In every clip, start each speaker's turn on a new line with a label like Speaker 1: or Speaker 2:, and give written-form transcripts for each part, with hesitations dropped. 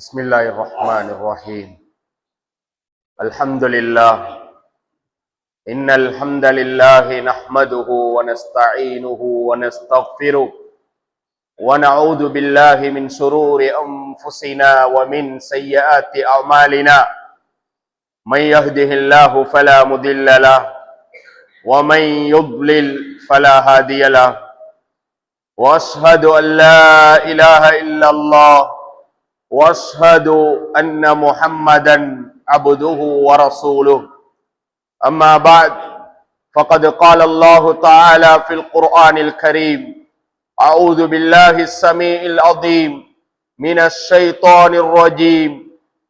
Speaker 1: بسم الله الرحمن الرحيم. الحمد لله. إن الحمد لله نحمده ونستعينه ونستغفره ونعوذ بالله من شرور أنفسنا ومن سيئات أعمالنا. من يهده الله فلا مضل له ومن يضلل فلا هادي له. وأشهد أن لا إله إلا الله واشهد ان محمدا عبده ورسوله. اما بعد فقد قال الله تعالى في القرآن الكريم: اعوذ بالله السميع العظيم من الشيطان الرجيم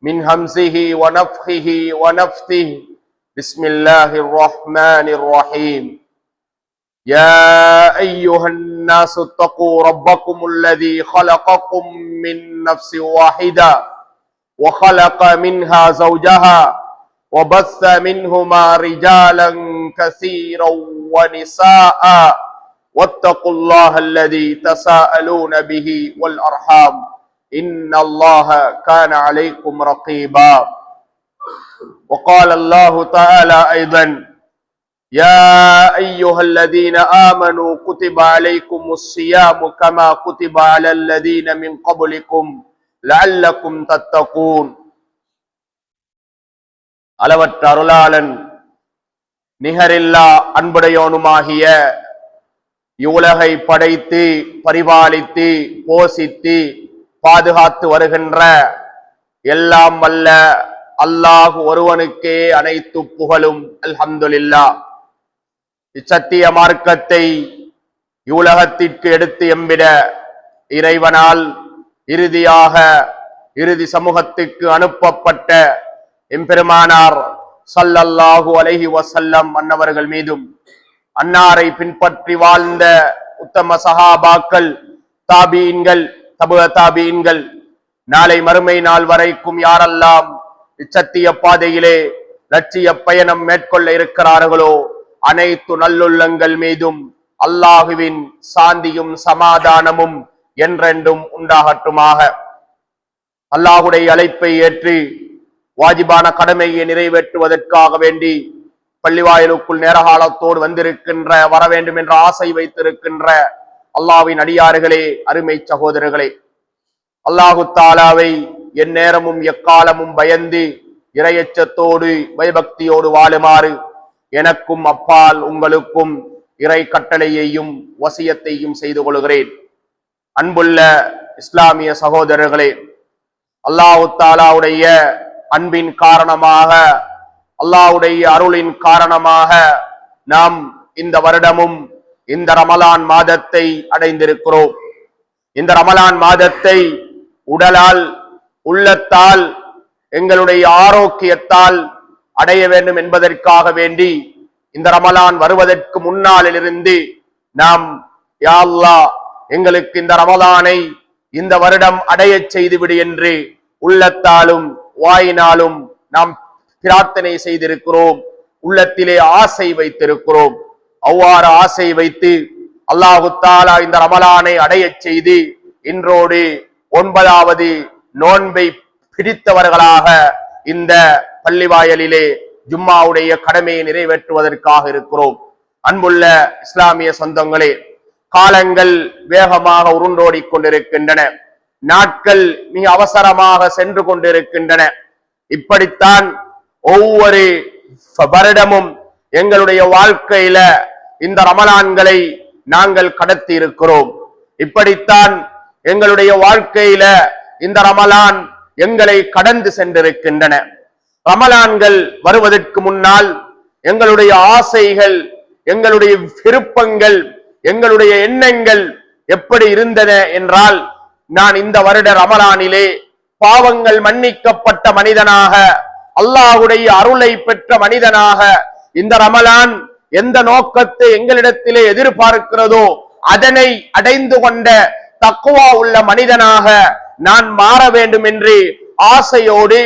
Speaker 1: من همزه ونفخه ونفثه. بسم الله الرحمن الرحيم. يا أيها الناس اتقوا ربكم الذي خلقكم من نفس واحدة وخلق منها زوجها وبث منهما رجالا كثيرا ونساء واتقوا الله الذي تساءلون به والأرحام إن الله كان عليكم رقيبا. وقال الله تعالى أيضا: يا أيها الذين آمنوا كتب عليكم الصيام كما كتب على الذين من قبلكم لعلكم تتقون. அளவற்ற அருளாளன் நிகரில்லா அன்புடையோனுமாகிய இவ்வுலகை படைத்து பரிபாலித்து போஷித்து பாதுகாத்து வருகின்ற எல்லாம் வல்ல அல்லாஹ் ஒருவனுக்கே அனைத்து புகழும். அல்ஹம்துலில்லாஹ். இச்சத்திய மார்க்கத்தை இவ்வுலகத்திற்கு எடுத்து எம்பிட இறைவனால் இறுதி சமூகத்துக்கு அனுப்பப்பட்ட எம்பெருமானார் ஸல்லல்லாஹு அலைஹி வஸல்லம் அன்னவர்கள் மீதும் அன்னாரை பின்பற்றி வாழ்ந்த உத்தம சஹாபாக்கள், தாபீன்கள், தபுஅ தாபீன்கள், நாளை மறுமை நாள் வரைக்கும் யாரெல்லாம் இச்சத்திய பாதையிலே லட்சிய பயணம் மேற்கொள்ள இருக்கிறார்களோ அனைத்து நல்லுள்ளங்கள் மீதும் அல்லாஹுவின் சாந்தியும் சமாதானமும் என்றென்றும் உண்டாகட்டுமாக. அல்லாஹுடைய அழைப்பை ஏற்று வாஜிபான கடமையை நிறைவேற்றுவதற்காக வேண்டி பள்ளிவாயிலுக்குள் நேரகாலத்தோடு வந்திருக்கின்ற வர வேண்டும் என்ற ஆசை வைத்திருக்கின்ற அல்லாஹ்வின் அடியார்களே, அருமை சகோதரர்களே, அல்லாஹு தாலாவை எந்நேரமும் எக்காலமும் பயந்து இறையச்சத்தோடு பயபக்தியோடு வாழுமாறு எனக்கும் அப்பால் உங்களுக்கும் இறை கட்டளையையும் வசியத்தையும் செய்து கொள்கிறேன். அன்புள்ள இஸ்லாமிய சகோதரர்களே, அல்லாஹு தாலாவுடைய அன்பின் காரணமாக, அல்லாஹ்வுடைய அருளின் காரணமாக நாம் இந்த வருடமும் இந்த ரமலான் மாதத்தை அடைந்திருக்கிறோம். இந்த ரமலான் மாதத்தை உடலால், உள்ளத்தால், எங்களுடைய ஆரோக்கியத்தால் அடைய வேண்டும் என்பதற்காக வேண்டி இந்த ரமலான் வருவதற்கு முன்னாலிலிருந்து நாம் யா அல்லாஹ் எங்களுக்கு இந்த ரமலானை இந்த வருடம் அடைய செய்துவிடு என்று உள்ளத்தாலும் வாயினாலும் நாம் பிரார்த்தனை செய்திருக்கிறோம். உள்ளத்திலே ஆசை வைத்திருக்கிறோம். அவ்வாறு ஆசை வைத்து அல்லாஹு தஆலா இந்த ரமலானை அடைய செய்து இன்றோடு 9வது நோன்பை பிடித்தவர்களாக இந்த பள்ளிவாயலிலே ஜும்மாவுடைய கடமையை நிறைவேற்றுவதற்காக இருக்கிறோம். அன்புள்ள இஸ்லாமிய சொந்தங்களே, காலங்கள் வேகமாக உருண்டோடி கொண்டிருக்கின்றன. நாட்கள் மிக அவசரமாக சென்று கொண்டிருக்கின்றன. இப்படித்தான் ஒவ்வொரு வருடமும் எங்களுடைய வாழ்க்கையில இந்த ரமலான்களை நாங்கள் கடத்தி இருக்கிறோம். இப்படித்தான் எங்களுடைய வாழ்க்கையில இந்த ரமலான் எங்களை கடந்து சென்றிருக்கின்றன. ரமலான்கள் வருவதற்கு முன்னால் எங்களுடைய ஆசைகள், எங்களுடைய விருப்பங்கள், எங்களுடைய எண்ணங்கள் எப்படி இருந்தன என்றால், நான் இந்த வருட ரமலானிலே பாவங்கள் மன்னிக்கப்பட்ட மனிதனாக, அல்லாஹ்வுடைய அருளை பெற்ற மனிதனாக, இந்த ரமலான் எந்த நோக்கத்தை எங்களிடத்திலே எதிர்பார்க்கிறதோ அதனை அடைந்து கொண்ட தக்வா உள்ள மனிதனாக நான் மாற வேண்டும் என்று ஆசையோடு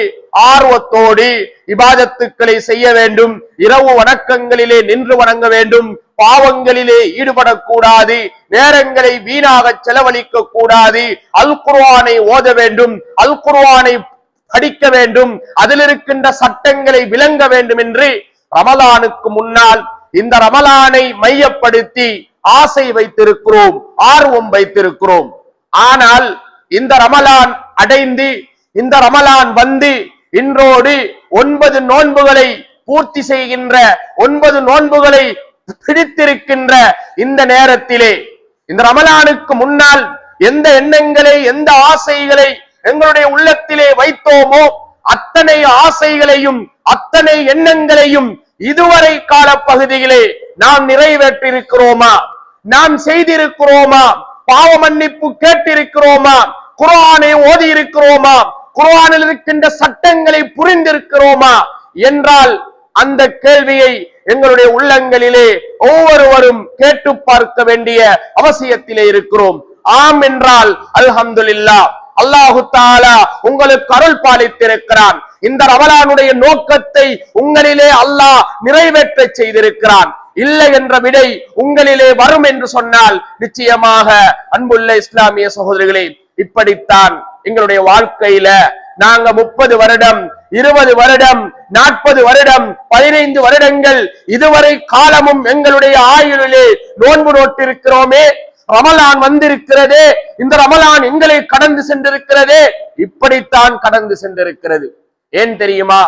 Speaker 1: ஆர்வத்தோடு இபாதத்துக்களை செய்ய வேண்டும், இரவு வணக்கங்களிலே நின்று வணங்க வேண்டும், பாவங்களிலே ஈடுபடக்கூடாது, நேரங்களை வீணாக செலவழிக்க கூடாது, அல் குர்ஆனை ஓத வேண்டும், அல் குர்ஆனை படிக்க வேண்டும், அதில் இருக்கின்ற சட்டங்களை விளங்க வேண்டும் என்று ரமலானுக்கு முன்னால் இந்த ரமலானை மையப்படுத்தி ஆசை வைத்திருக்கிறோம், ஆர்வம் வைத்திருக்கிறோம். ஆனால் இந்த ரமலான் அடைந்து, இந்த ரமலான் வந்து இன்றோடு 9 நோன்புகளை பூர்த்தி செய்கின்ற, 9 நோன்புகளை பிடித்திருக்கின்ற இந்த நேரத்திலே, இந்த ரமலானுக்கு முன்னால் எந்த எண்ணங்களை, எந்த ஆசைகளை எங்களுடைய உள்ளத்திலே வைத்தோமோ அத்தனை ஆசைகளையும் அத்தனை எண்ணங்களையும் இதுவரை கால பகுதியிலே நாம் நிறைவேற்றிருக்கிறோமா? நாம் செய்திருக்கிறோமா? பாவ மன்னிப்பு கேட்டிருக்கிறோமா? குர்ஆனை ஓதி இருக்கிறோமா? குர்ஆனில் இருக்கின்ற சட்டங்களை புரிந்திருக்கிறோமா என்றால் அந்த கேள்வியை எங்களுடைய உள்ளங்களிலே ஒவ்வொருவரும் கேட்டு பார்க்க வேண்டிய அவசியத்திலே இருக்கிறோம். ஆம் என்றால் அல்ஹம்துலில்லாஹ், அல்லாஹு தஆலா உங்களுக்கு அருள் பாலித்திருக்கிறான். இந்த ரமலானுடைய நோக்கத்தை உங்களிலே அல்லாஹ் நிறைவேற்ற செய்திருக்கிறான். இல்லை என்ற விடை உங்களிலே வரும் என்று சொன்னால் நிச்சயமாக அன்புள்ள இஸ்லாமிய சகோதரிகளே, இப்படித்தான் எங்களுடைய வாழ்க்கையில நாங்க 30 வருடம், 20 வருடம், 40 வருடம், 15 வருடங்கள் இதுவரை காலமும் எங்களுடைய ஆயுளிலே நோன்பு நோட்டிருக்கிறோமே. ரமலான் வந்திருக்கிறதே, இந்த ரமலான் எங்களை கடந்து சென்றிருக்கிறதே, இப்படித்தான் கடந்து சென்றிருக்கிறது. ஏன் தெரியுமா?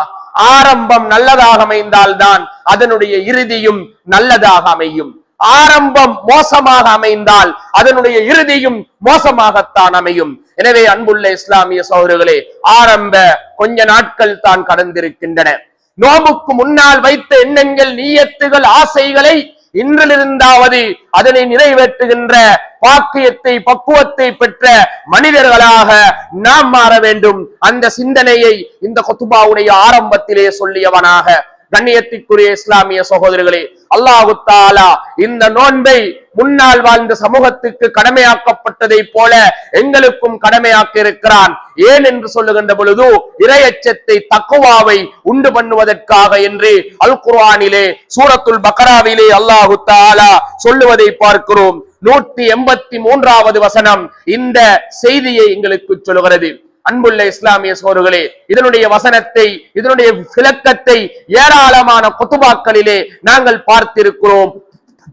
Speaker 1: ஆரம்பம் நல்லதாக அமைந்தால்தான் அதனுடைய இறுதியும் நல்லதாக அமையும். ஆரம்பம் மோசமாக அமைந்தால் அதனுடைய இறுதியும் மோசமாகத்தான் அமையும். எனவே அன்புள்ள இஸ்லாமிய சகோதரர்களே, ஆரம்ப கொஞ்ச நாட்கள் தான் கடந்திருக்கின்றன. நோம்புக்கு முன்னால் வைத்த எண்ணங்கள், நீயத்துகள், ஆசைகளை இன்றிலிருந்தாவது அதனை நிறைவேற்றுகின்ற பாக்கியத்தை, பக்குவத்தை பெற்ற மனிதர்களாக நாம் மாற வேண்டும். அந்த சிந்தனையை இந்த குத்பாவுடைய ஆரம்பத்திலே சொல்லியவனாக, கண்ணியத்திற்குரிய இஸ்லாமிய சகோதரர்களே, அல்லாஹு தஆலா இந்த நோன்பை முன்னால் வாழ்ந்த சமூகத்துக்கு கடமையாக்கப்பட்டதை போல எங்களுக்கும் கடமையாக்கி இருக்கிறான். ஏன் என்று சொல்லுகின்ற பொழுது இறையச்சத்தை, தக்வாவை உண்டு பண்ணுவதற்காக என்று அல் குர்ஆனிலே சூரத்துல் பக்ராவிலே அல்லாஹு தஆலா சொல்லுவதை பார்க்கிறோம். 183வது வசனம் இந்த செய்தியை எங்களுக்கு சொல்கிறது. அன்புள்ள இஸ்லாமிய சகோதரர்களே, இதனுடைய வசனத்தை, இதனுடைய விளக்கத்தை ஏராளமான குத்துபாக்களிலே நாங்கள் பார்த்திருக்கிறோம்,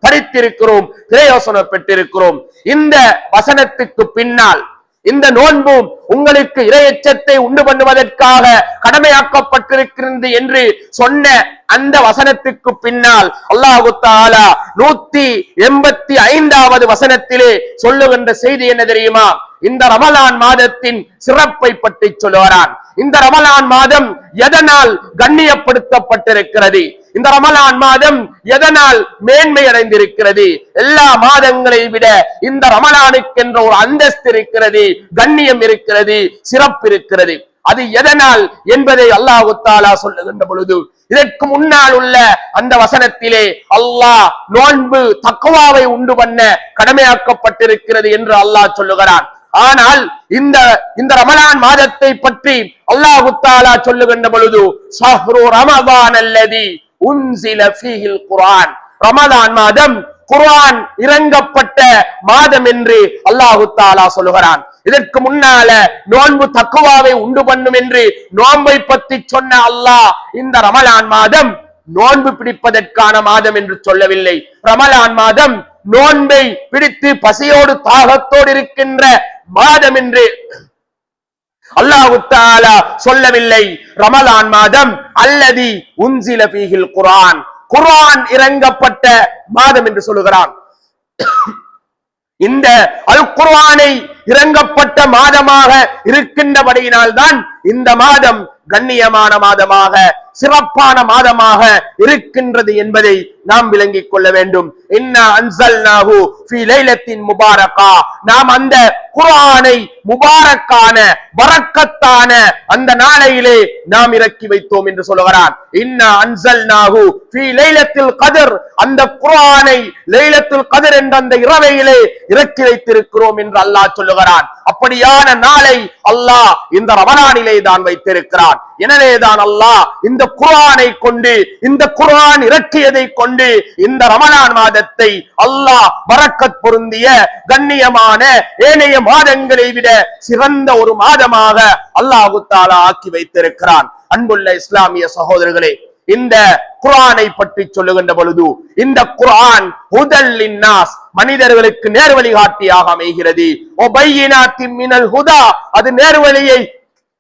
Speaker 1: படித்திருக்கிறோம், பிரயோசனம் பெற்றிருக்கிறோம். இந்த வசனத்துக்கு பின்னால் இந்த நோன்பு உங்களுக்கு இறையச்சத்தை உண்டு பண்ணுவதற்காக கடமையாக்கப்பட்டிருக்கிறது என்று சொன்ன அந்த வசனத்துக்கு பின்னால் அல்லாஹு தஆலா 185வது வசனத்திலே சொல்லுகின்ற செய்தி என்ன தெரியுமா? இந்த ரமலான் மாதத்தின் சிறப்பை பற்றி சொல்லுகிறான். இந்த ரமலான் மாதம் எதனால் கண்ணியப்படுத்தப்பட்டிருக்கிறது? இந்த ரமலான் மாதம் எதனால் மேன்மை அடைந்திருக்கிறது? எல்லா மாதங்களை விட இந்த ரமலானுக்கு என்ற ஒரு அந்தஸ்து இருக்கிறது, கண்ணியம் இருக்கிறது, சிறப்பு இருக்கிறது. அது எதனால் என்பதை அல்லாஹ் தஆலா சொல்லுகின்ற பொழுது, இதற்கு முன்னால் உள்ள அந்த வசனத்திலே அல்லாஹ் நோன்பு தக்வாவை உண்டு பண்ண கடமையாக்கப்பட்டிருக்கிறது என்று அல்லாஹ் சொல்லுகிறான். ஆனால் இந்த ரமலான் மாதத்தை பற்றி அல்லாஹ் தஆலா சொல்லுகின்ற பொழுது, ஷஹ்ரு ரமதான் அல்லதி உன்சில ஃபீஹில் குர்ஆன், ரமலான் மாதம் குர்ஆன் இறங்கப்பட்ட மாதம் என்று அல்லாஹ் தஆலா சொல்லுகிறான். இதற்கு முன்னால நோன்பு தக்வாவை உண்டு பண்ணும் என்று நோன்பை பற்றி சொன்ன அல்லாஹ் இந்த ரமலான் மாதம் நோன்பு பிடிப்பதற்கான மாதம் என்று சொல்லவில்லை. ரமலான் மாதம் நோன்பை பிடித்து பசியோடு தாகத்தோடு இருக்கின்ற மாதம் என்று அல்லாஹ் தஆலா சொல்லவில்லை. ரமலான் மாதம் அல்லதி உன்சில ஃபீஹில் குர்ஆன், குர்ஆன் இறங்கப்பட்ட மாதம் என்று சொல்லுகிறான். இந்த அல் குர்ஆனை இறங்கப்பட்ட மாதமாக இருக்கின்றபடியினால் தான் இந்த மாதம் கண்ணியமான மாதமாக, சிறப்பான மாதமாக இருக்கின்றது என்பதை நாம் விளங்கிக் கொள்ள வேண்டும். இன்னா அன்ஸல்நாஹு ஃபீ லைலத்தின் முபாரகா, நாம் அந்த குர்ஆனை முபாரக்கான, பரக்கத்தான அந்த நாளையிலே நாம் இறக்கி வைத்தோம் என்று சொல்லுகிறான். இன்னா அன்ஸல்நாஹு ஃபீ லைலத்தில் கத்ர், அந்த குர்ஆனை லைலத்துல் கத்ர் என்ற அந்த இரவையிலே இறக்கி வைத்திருக்கிறோம் என்று அல்லாஹ் சொல்லுகிறான். சொல்லுகிறான். அப்படியான நாளை அல்லாஹ் இந்த ரமலானிலே தான் வைத்திருக்கிறான். எனவேதான் அல்லாஹ் இந்த குர்ஆனை கொண்டு, இந்த குர்ஆன் இறக்கியதை கொண்டு இந்த ரமலான் மாதத்தை அல்லாஹ் பரக்கத் பொருந்திய கண்ணியமான ஏனைய மாதங்களை விட சிறந்த ஒரு மாதமாக அல்லாஹ் தஆலா ஆக்கி வைத்திருக்கிறான். அன்புள்ள இஸ்லாமிய சகோதரர்களே, இந்த குர்ஆனை பற்றி சொல்லுகின்ற பொழுது, இந்த குர்ஆன் ஹுதல் லின்னாஸ், மனிதர்களுக்கு நேர்வழிகாட்டியாக அமைகிறது. வபையினாத்தின் மினல் ஹுதா, அது நேர்வழியை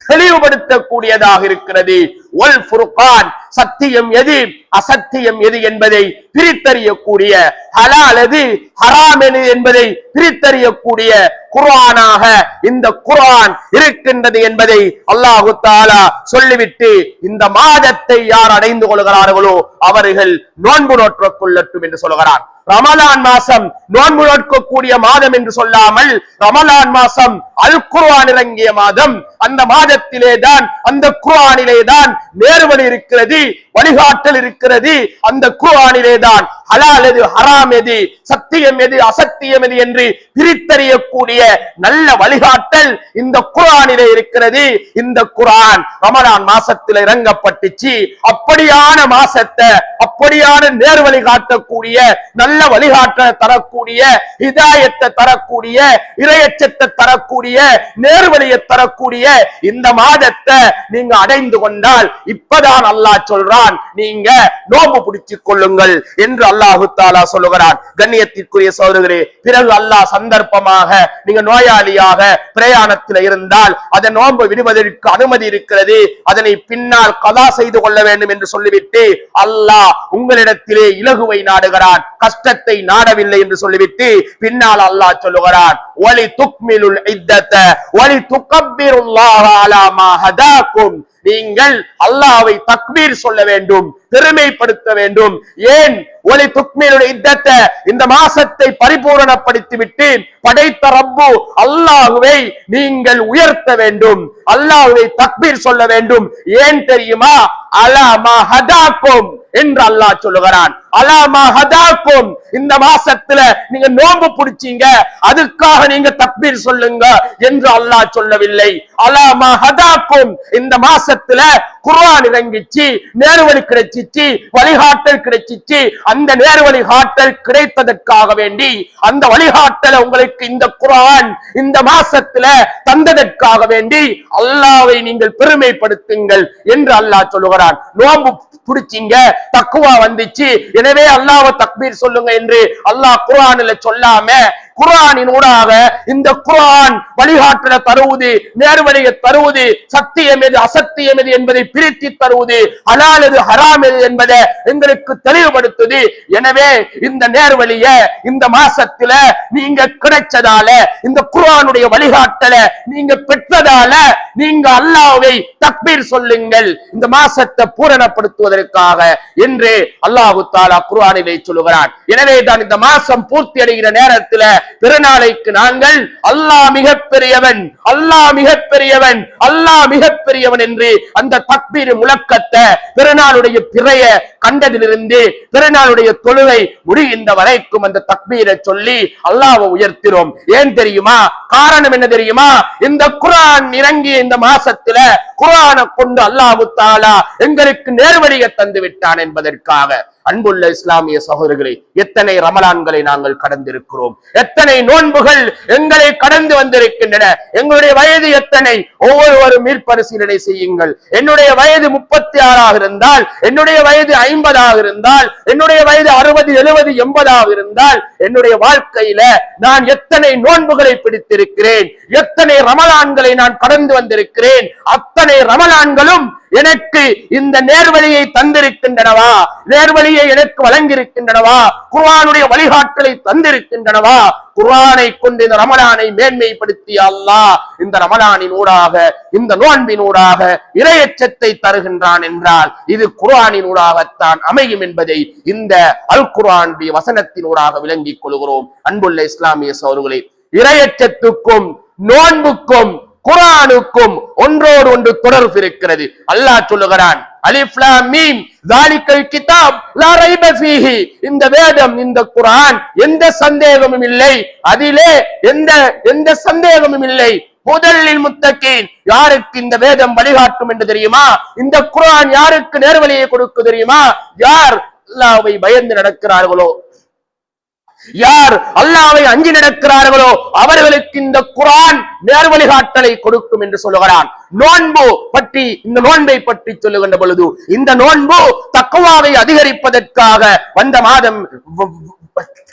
Speaker 1: தெளிவுபடுத்தக்கூடியதாக இருக்கிறது. வல் ஃபுர்கான், சத்தியம் எது அசத்தியம் எது என்பதை பிரித்தறியக்கூடிய, ஹலால் எது ஹராம் எது என்பதை பிரித்தறியக்கூடிய குர்ஆனாக இந்த குர்ஆன் இருக்கின்றது என்பதை அல்லாஹ் தஆலா சொல்லிவிட்டு, இந்த மாதத்தை யார் அடைந்து கொள்கிறார்களோ அவர்கள் நோன்பு நோற்றுக் கொள்ளட்டும் என்று சொல்கிறான். ரமலான் மாசம் நோன்பு நோக்கக்கூடிய மாதம் என்று சொல்லாமல், ரமலான் மாசம் அல் குர்ஆன் இறங்கிய மாதம். அந்த மாதத்திலே தான், அந்த குர்ஆனிலே தான் நேர்வழி இருக்கிறது, வழிகாட்டல் இருக்கிறது. அந்த குர்ஆனிலே தான் ஹலால் எது ஹராம் எது, சத்தியம் எது அசத்தியம் எது என்று பிரித்தறியக்கூடிய நல்ல வழிகாட்டல் இந்த குர்ஆனிலே இருக்கிறது. இந்த குர்ஆன் ரமலான் மாசத்தில் இறங்கப்பட்டுச்சு. அப்படியான மாசத்தை, அப்படியான நேர்வழி காட்டக்கூடிய, நல்ல வழிகாட்டலை தரக்கூடிய, ஹிதாயத்தை தரக்கூடிய, இறையச்சத்தை தரக்கூடிய, நேர்வழியை தரக்கூடிய இந்த மாதத்தை நீங்க அடைந்து கொண்டால் இப்பதான் அல்லாஹ் சொல்றான், நீங்க நோன்பு பிடிச்சுக் கொள்ளுங்கள் என்று அல்லாஹு தஆலா சொல்லுகிறான். கண்ணியத்திற்குரிய சகோதரர்களே, பிறகு அல்லாஹ் சந்தர்ப்பமாக நீங்க நோயாளியாக பிரயாணத்தில் இருந்தால் அதை நோன்பு விடுவதற்கு அனுமதி இருக்கிறது, அதனை பின்னால் கதா செய்து கொள்ள வேண்டும் என்று சொல்லிவிட்டு அல்லாஹ் உங்களிடத்திலே இலகுவை நாடுகிறான், கஷ்டத்தை நாடவில்லை என்று சொல்லிவிட்டு பின்னால் அல்லாஹ் சொல்லுகிறான், வலி துக்மிலுல் இத்தத வலி துகப்பிருல்லாஹ அலா மா ஹதாக்கும், நீங்கள் அல்லாஹ்வை தக்பீர் சொல்ல வேண்டும், பெருமைப்படுத்த வேண்டும். ஏன்? ஒலி துக்மிலுல் இத்தத, இந்த மாசத்தை பரிபூரணப்படுத்திவிட்டு படைத்த ரப்பு அல்லாஹ்வை நீங்கள் உயர்த்த வேண்டும், அல்லாஹ்வை தக்பீர் சொல்ல வேண்டும். ஏன் தெரியுமா? அலா மா ஹதாக்கும் என்று அல்லாஹ் சொல்லுகிறான். அலா மா ஹதாக்கும், இந்த மாசத்துல நீங்க நோன்பு பிடிச்சீங்க, அதுக்காக நீங்க தக்பீர் சொல்லுங்க என்று அல்லாஹ் சொல்லவில்லை. அலா மா ஹதாக்கும், இந்த மாசத்துல குர்ஆன் இறங்கிச்சு, நேர்வழி கிடைச்சிச்சு, வழிகாட்டல் கிடைச்சிச்சு. அந்த நேர்வழி காட்டல் கிடைத்ததற்காக வேண்டி, அந்த வழிகாட்டலை உங்களுக்கு இந்த குர்ஆன் இந்த மாசத்துல தந்ததற்காக வேண்டி அல்லாஹ்வை நீங்கள் பெருமைப்படுத்துங்கள் என்று அல்லாஹ் சொல்லுகிறான். நோன்பு புடிச்சீங்க, தக்குவா வந்துச்சு, எனவே அல்லாஹ்வை தக்பீர் சொல்லுங்க என்று அல்லாஹ் குர்ஆனில சொல்லாம, குர்ஆனினூடாக இந்த குர்ஆன் வழிகாட்டலை தருவது, நேர்வழியை தருவது, சத்தியம் எது அசத்தியம் எது என்பதை பிரித்து தருவது, ஹலால் எது ஹராம் எது என்பதை எங்களுக்கு தெளிவுபடுத்துது. எனவே இந்த நேர்வழிய இந்த மாசத்துல நீங்க கிடைச்சதால, இந்த குர்ஆனுடைய வழிகாட்டலை நீங்க பெற்றதால நீங்க அல்லாஹ்வை தக்பீர் சொல்லுங்கள் இந்த மாசத்தை பூரணப்படுத்துவதற்காக என்று அல்லாஹ் தஆலா குர்ஆனிலே சொல்லுகிறான். எனவே தான் இந்த மாசம் பூர்த்தி அடைகிற நேரத்தில் பெருநாளைக்கு நாங்கள் அல்லாஹ் மிகப்பெரியவன், அல்லாஹ் மிகப்பெரியவன், அல்லாஹ் மிகப்பெரியவன் என்று அந்த தக்பீர் முழக்கத்தை பெருநாளுடைய பிறைய கண்டதிலிருந்து பெருநாளுடைய தொழுகை முடிகின்ற வரைக்கும் அந்த தக்பீரை சொல்லி அல்லாஹ்வை உயர்த்தினோம். ஏன் தெரியுமா? காரணம் என்ன தெரியுமா? இந்த குர்ஆன் இறங்கிய இந்த மாசத்துல குர்ஆனை கொண்டு அல்லாஹ் தஆலா எங்களுக்கு நேர்வழியை தந்து விட்டான் என்பதற்காக. அன்புள்ள இஸ்லாமிய சகோதரர்களே, எத்தனை ரமலான்களை நாங்கள் கடந்திருக்கிறோம், எத்தனை நோன்புகள் எங்களை கடந்து வந்திருக்கின்றன. எங்களுடைய வயது எத்தனை? ஒவ்வொருவரும் மீள்பரிசீலனை செய்யுங்கள். என்னுடைய வயது 36 இருந்தால், என்னுடைய வயது 50 இருந்தால், என்னுடைய வயது 60, 70, 80 இருந்தால், என்னுடைய வாழ்க்கையில நான் எத்தனை நோன்புகளை பிடித்திருக்கிறேன், எத்தனை ரமலான்களை நான் கடந்து வந்திருக்கிறேன். அத்தனை ரமலான்களும் எனக்கு இந்த நேர்வழியை தந்திருக்கின்றனவா? நேர்வழியை எனக்கு வழங்கியிருக்கின்றனவா? குர்ஆனுடைய வழிகாட்டலை தந்திருக்கின்றனவா? குர்ஆனை கொண்டு இந்த ரமலானை மேன்மைப்படுத்திய அல்லாஹ் இந்த ரமலானின் ஊடாக, இந்த நோன்பின் ஊடாக இறையச்சத்தை தருகின்றான் என்றால் இது குர்ஆனின் ஊடாகத்தான் அமையும் என்பதை இந்த அல் குர்ஆனுடைய வசனத்தின் ஊடாக விளங்கிக் கொள்கிறோம். அன்புள்ள இஸ்லாமிய சகோதரர்களே, இறையச்சத்துக்கும் நோன்புக்கும் குர்ஆனுக்கும் ஒன்றோடு ஒன்று தொடர்பு இருக்கிறது. அல்லாஹ் சொல்லுகிறான், அலிஃப் லாம் மீம் ஸாலிகல் கிதாப் லா ரைப ஃபீஹி, இந்த வேதம், இந்த குர்ஆன் எந்த சந்தேகமும் இல்லை, அதிலே எந்த சந்தேகமும் இல்லை. முதலில் முத்தகீன், யாருக்கு இந்த வேதம் வழிகாட்டும் என்று தெரியுமா? இந்த குர்ஆன் யாருக்கு நேர்வழியை கொடுக்க தெரியுமா? யார் அல்லாஹ்வை பயந்து நடக்கிறார்களோ, யார் அல்லாஹ்வை அஞ்சி நடக்கிறார்களோ அவர்களுக்கு இந்த குர்ஆன் நேர்வழிகாட்டலை கொடுக்கும் என்று சொல்லுகிறான். நோன்பு பற்றி, இந்த நோன்பை பற்றி சொல்லுகின்ற பொழுது, இந்த நோன்பு தக்வாவை அதிகரிப்பதற்காக வந்த மாதம்,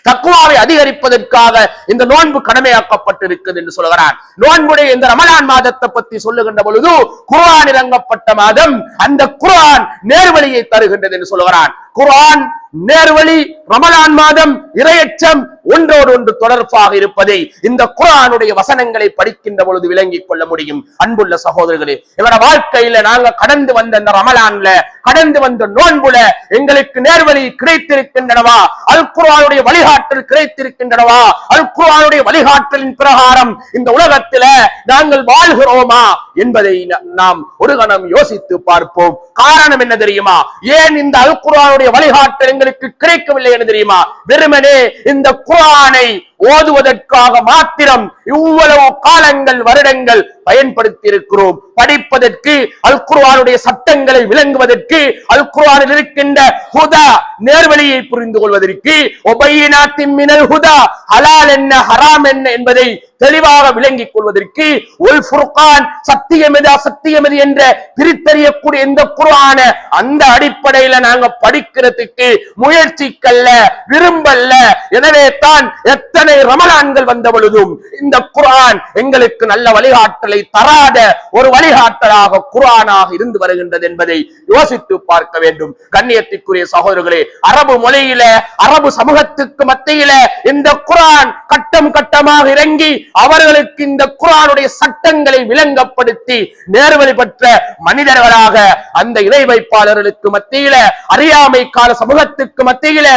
Speaker 1: தக்வாவை அதிகரிப்பதற்காக இந்த நோன்பு கடமையாக்கப்பட்டிருக்கிறது என்று சொல்கிறான். நோன்புடைய இந்த ரமலான் மாதத்தை பற்றி சொல்லுகின்ற பொழுது, குர்ஆன் இறங்கப்பட்ட மாதம், அந்த குர்ஆன் நேர்வழியை தருகின்றது என்று சொல்கிறான். குர்ஆன் நேர்வழி, ரமலான் மாதம் இறையச்சம் ஒன்றோடு ஒன்று தொடர்பாக இருப்பதை இந்த குர்ஆனுடைய வசனங்களை படிக்கின்ற பொழுது விளங்கிக் கொள்ள முடியும். அன்புள்ள சகோதரர்களே, எங்களோட வாழ்க்கையில நாங்க கடந்து வந்த இந்த ரமலான்ல, கடந்து வந்த நோன்புல எங்களுக்கு நேர்வழி கிடைத்திருக்கின்றனவா? அல் குர்ஆனுடைய வழிகாட்டல் கிடைத்திருக்கின்றனவா? அல் குர்ஆனுடைய வழிகாட்டலின் பிரகாரம் இந்த உலகத்தில நாங்கள் வாழ்கிறோமா என்பதை நாம் ஒரு கணம் யோசித்து பார்ப்போம். காரணம் என்ன தெரியுமா? ஏன் இந்த அல் குர்ஆனுடைய வழிகாட்டல் எங்களுக்கு கிடைக்கவில்லை என்று தெரியுமா? வெறுமனே இந்த குர்ஆனை ஓதுவதற்காக மாத்திரம் இவ்வளவு காலங்கள், வருடங்கள் பயன்படுத்தி இருக்கிறோம். படிப்பதற்கு, அல் குர்ஆனுடைய சட்டங்களை விளங்குவதற்கு, அல் குர்ஆனில் இருக்கின்ற ஹுதா நேர்வழியை புரிந்து கொள்வதற்கு, ஒபையினாத்தின் மினல் ஹுதா, ஹலால் என்ன ஹராம் என்ன என்பதை தெளிவாக விளங்கிக் கொள்வதற்கு, உல் ஃபுர்கான் சத்தியம் எது அசத்தியம் எது என்ற பிரித்தறியக்கூடிய இந்த குர்ஆன அந்த அடிப்படையில நாங்க படிக்கிறதுக்கு முயற்சிக்கல்ல, விரும்பல்ல. எனவே தான் எத்தனை ரமலான்கள் வந்த பொழுதும் இந்த குர்ஆன் எங்களுக்கு நல்ல வழிகாட்டலை தராத ஒரு வழிகாட்டலாக குர்ஆனாக இருந்து வருகின்றது என்பதை யோசித்து பார்க்க வேண்டும். கண்ணியத்திற்குரிய சகோதரர்களே, அரபு மொழியில, அரபு சமூகத்துக்கு மத்தியில இந்த குர்ஆன் கட்டம் கட்டமாக இறங்கி அவர்களுக்கு இந்த குர்ஆனுடைய சட்டங்களை விளங்கப்படுத்தி நேர்வழி பெற்ற மனிதர்களாக அந்த இறை வைப்பாளர்களுக்கு மத்தியில, அறியாமை கால சமூகத்துக்கு மத்தியில,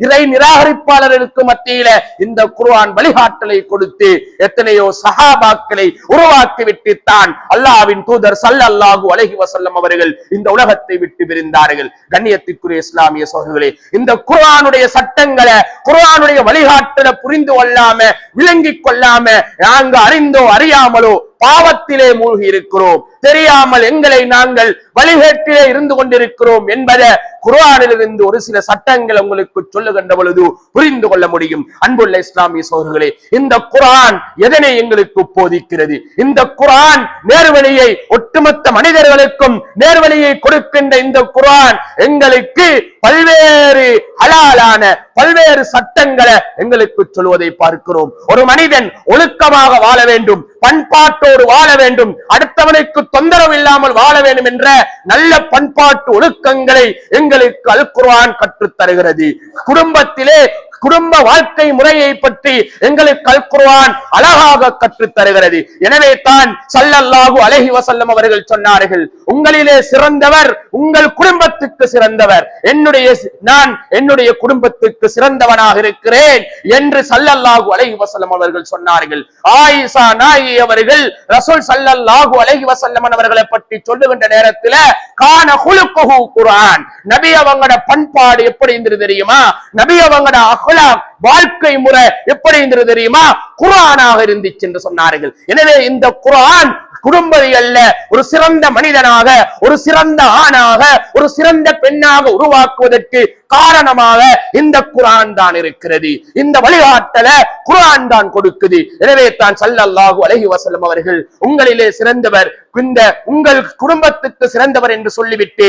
Speaker 1: இறை நிராகரிப்பாளர்களுக்கு மத்தியில இந்த குர்ஆன் வழிகாட்டலை கொடுத்து எத்தனையோ சஹாபாக்களை உருவாக்கி விட்டுத்தான் அல்லாஹ்வின் தூதர் ஸல்லல்லாஹு அலைஹி வஸல்லம் அவர்கள் இந்த உலகத்தை விட்டு பிரிந்தார்கள். கண்ணியத்திற்குரிய இஸ்லாமிய சகோதரர்களே, இந்த குர்ஆனுடைய சட்டங்களை, குர்ஆனுடைய வழிகாட்டலை புரிந்து கொள்ளாம, விளங்கிக் கொள்ளாம நாங்க அறிந்தோ அறியாமலோ பாவத்திலே மூழ்கி இருக்கிறோம். தெரியாமல் எங்களை நாங்கள் வழிகேட்டிலே இருந்து கொண்டிருக்கிறோம் என்பதை குர்ஆனிலிருந்து ஒரு சில சட்டங்கள் உங்களுக்கு சொல்லுகின்ற பொழுது புரிந்து கொள்ள முடியும். அன்புள்ள இஸ்லாமிய சகோதரர்களே, இந்த குர்ஆன் எதனை எங்களுக்கு போதிக்கிறது? இந்த குர்ஆன் நேர்வழியை, ஒட்டுமொத்த மனிதர்களுக்கும் நேர்வழியை கொடுக்கின்ற இந்த குர்ஆன் எங்களுக்கு பல்வேறு ஹலாலான பல்வேறு சட்டங்களை எங்களுக்கு சொல்வதை பார்க்கிறோம். ஒரு மனிதன் ஒழுக்கமாக வாழ வேண்டும், பண்பாட்டோடு வாழ வேண்டும், அடுத்தவனுக்கு தொந்தரவு இல்லாமல் வாழ வேண்டும் என்ற நல்ல பண்பாட்டு ஒழுக்கங்களை எங்களுக்கு அல் குர்ஆன் கற்றுத் தருகிறது. குடும்பத்திலே குடும்ப வாழ்க்கை முறையை பற்றி எங்களுக்கு அல் குர்ஆன் அழகாக கற்றுத் தருகிறது. எனவே தான் ஸல்லல்லாஹு அலைஹி வஸல்லம் அவர்கள் சொன்னார்கள், உங்களிலே சிறந்தவர் உங்கள் குடும்பத்துக்கு சிறந்தவர், நான் என்னுடைய குடும்பத்துக்கு சிறந்தவனாக இருக்கிறேன் என்று ஸல்லல்லாஹு அலைஹி வஸல்லம் அவர்கள் சொன்னார்கள். ஆயிஷா நாயகி அவர்கள் ரசூல் ஸல்லல்லாஹு அலைஹி வஸல்லம் அவர்களை பற்றி சொல்லுகின்ற நேரத்தில் கான குலுகுஹு குர்ஆன், நபி அவங்களோட பண்பாடு எப்படி இருந்தது தெரியுமா? நபி அவங்களோட அஹ்லாக், வாழ்க்கை முறை எப்படி இருந்தது தெரியுமா? குர்ஆனாக இருந்துச்சு என்று சொன்னார்கள். எனவே இந்த குர்ஆன் குடும்பவியல்ல ஒரு சிறந்த மனிதனாக, ஒரு சிறந்த ஆணாக, ஒரு சிறந்த பெண்ணாக உருவாக்குவதற்கு காரணமாக இந்த குர்ஆன் தான் இருக்கிறது. இந்த வழிகாட்டலை குர்ஆன் தான் கொடுக்குது. எனவே தான் ஸல்லல்லாஹு அலைஹி வஸல்லம் அவர்கள் உங்களிலே சிறந்தவர், இந்த உங்கள் குடும்பத்துக்கு சிறந்தவர் என்று சொல்லிவிட்டு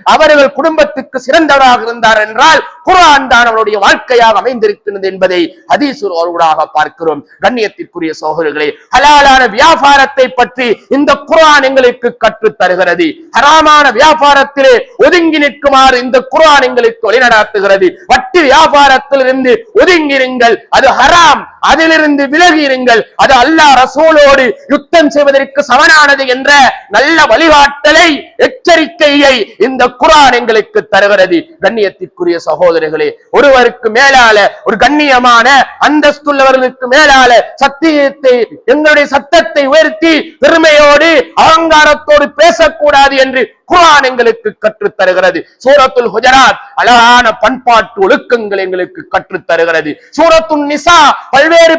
Speaker 1: அவர்கள் குடும்பத்துக்கு சிறந்தவராக இருந்தார் என்றால் குர்ஆன் தான் அவருடைய வாழ்க்கையாக அமைந்திருக்கிறது என்பதை ஹதீஸூடாக பார்க்கிறோம். கண்ணியத்திற்குரிய சகோதரர்களே, ஹலாலான வியாபாரத்தை பற்றி இந்த குர்ஆன் எங்களுக்கு கற்றுத் தருகிறது. ஹராமான வியாபாரத்திலே ஒதுங்கி நிற்குமாறு இந்த குர்ஆன் எங்களுக்கு வழிநடத்துகிறது. வட்டி வியாபாரத்தில் இருந்து ஒதுங்கிருங்கள், அது ஹராம், அதிலிருந்து விலகி இருங்கள், அது அல்லாஹ் ரசூலோடு யுத்தம் செய்வதற்கு சமனான மேலானது என்ற நல்ல வழிகாட்டலை, எச்சரிக்கையை இந்த குர்ஆன் எங்களுக்கு தருகிறது. கண்ணியத்திற்குரிய சகோதரர்களே, ஒருவருக்கு மேலால, ஒரு கண்ணியமான அந்தஸ்துள்ளவர்களுக்கு மேலால சத்தியத்தை, எங்களுடைய சத்தத்தை உயர்த்தி பெருமையோடு அகங்காரத்தோடு பேசக்கூடாது என்று குர்ஆன் எங்களுக்கு கற்றுத் தருகிறது. சூரத்துல் ஹுஜராத் அழகான பண்பாட்டு ஒழுக்கங்கள் எங்களுக்கு கற்றுத் தருகிறது. சூரத்துன் நிசா பல்வேறு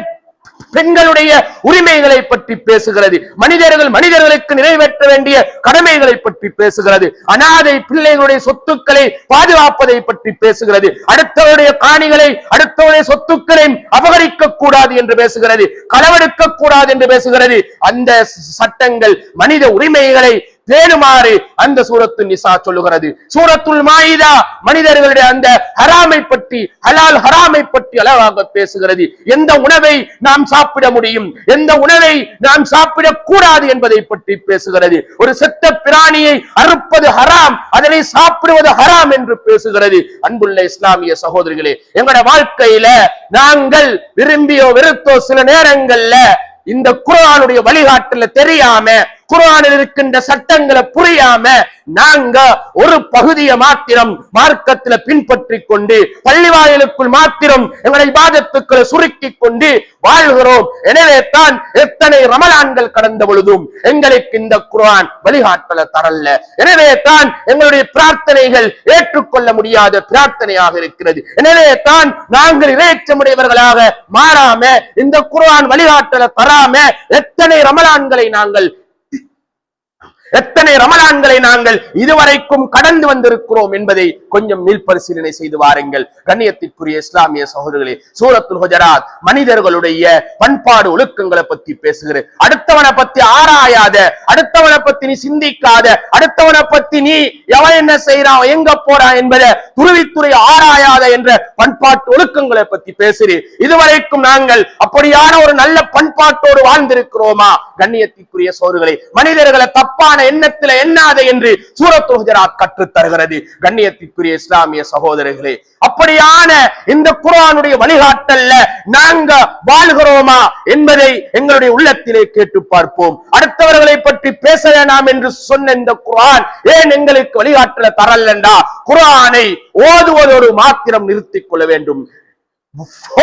Speaker 1: பெண்களுடைய உரிமைகளை பற்றி பேசுகிறது. மனிதர்களுக்கு நிறைவேற்ற வேண்டிய கடமைகளை பற்றி பேசுகிறது. அனாதை பிள்ளைகளுடைய சொத்துக்களை பாதுகாப்பதை பற்றி பேசுகிறது. அடுத்தவருடைய காணிகளை, அடுத்தவருடைய சொத்துக்களை அபகரிக்க கூடாது என்று பேசுகிறது. களவெடுக்க கூடாது என்று பேசுகிறது. அந்த சட்டங்கள் மனித உரிமைகளை பேணுமாறு அந்த சூரத்து நிசா சொல்லுகிறது. சூரத்துல் மாயிதா மனிதர்களுடைய அந்த ஹராமை பற்றி, ஹலால் ஹராமை பற்றி அழகாக பேசுகிறது. எந்த உணவை நாம் சாப்பிட முடியும், எந்த உணவை நாம் சாப்பிடக் கூடாது என்பதை பற்றி பேசுகிறது. ஒரு செத்த பிராணியை அறுப்பது ஹராம், அதனை சாப்பிடுவது ஹராம் என்று பேசுகிறது. அன்புள்ள இஸ்லாமிய சகோதரிகளே, எங்களோட வாழ்க்கையில நாங்கள் விரும்பியோ வெறுத்தோ சில நேரங்கள்ல இந்த குர்ஆனுடைய வழிகாட்டல தெரியாம, குர்ஆனில் இருக்கின்ற சட்டங்களை புரியாம நாங்க ஒரு பகுதியை மாத்திரம் மார்க்கத்துல பின்பற்றி கொண்டு பள்ளிவாயிலுக்குள் மாத்திரம் எங்களை இபாதத்துக்களை சுருக்கி கொண்டு வாழ்கிறோம். எனவே தான் எத்தனை ரமலான்கள் கடந்த பொழுதும் எங்களுக்கு இந்த குர்ஆன் வழிகாட்டல தரல. எனவே தான் எங்களுடைய பிரார்த்தனைகள் ஏற்றுக்கொள்ள முடியாத பிரார்த்தனையாக இருக்கிறது. எனவே தான் நாங்கள் இறையச்சமுடையவர்களாக மாறாம இந்த குர்ஆன் வழிகாட்டல தராம எத்தனை ரமலான்களை நாங்கள் இதுவரைக்கும் கடந்து வந்திருக்கிறோம் என்பதை கொஞ்சம் மீள்பரிசீலனை செய்து வாருங்கள். கண்ணியத்திற்குரிய இஸ்லாமிய சகோதரர்களே, சூரத்துல் ஹுஜராத் மனிதர்களுடைய பண்பாடு ஒழுக்கங்களை பத்தி பேசுகிறது. அடுத்தவனை பத்தி ஆராயாத, அடுத்தவனை பத்தி நீ சிந்திக்காத, அடுத்தவனை பத்தி நீ எவன் என்ன செய்யறான், எங்க போறான் என்பதை துருவித்துறை ஆராயாத என்ற பண்பாட்டு ஒழுக்கங்களை பத்தி பேசுகிறேன். இதுவரைக்கும் நாங்கள் அப்படியான ஒரு நல்ல பண்பாட்டோடு வாழ்ந்திருக்கிறோமா? கண்ணியத்திற்குரிய சகோதரர்களே, மனிதர்களை தப்பான எண்ணத்தில் எண்ணாத என்று சூரத்துல் ஹுஜராத் கற்றுத் தருகிறது. கண்ணியத்திற்குரிய இஸ்லாமிய சகோதரர்களே, அப்படியான இந்த குர்ஆனுடைய வழிகாட்டல்ல நாங்க வாழ்கிறோமா என்பதை எங்களுடைய உள்ளத்திலே கேட்டு பார்ப்போம். அடுத்தவர்களை பற்றி பேச வேண்டாம் என்று சொன்ன இந்த குர்ஆன் ஏன் எங்களுக்கு வழிகாட்டல தரலண்டா? குர்ஆனை ஓதுவதோடு மாத்திரம் நிறுத்திக் கொள்ள வேண்டும்.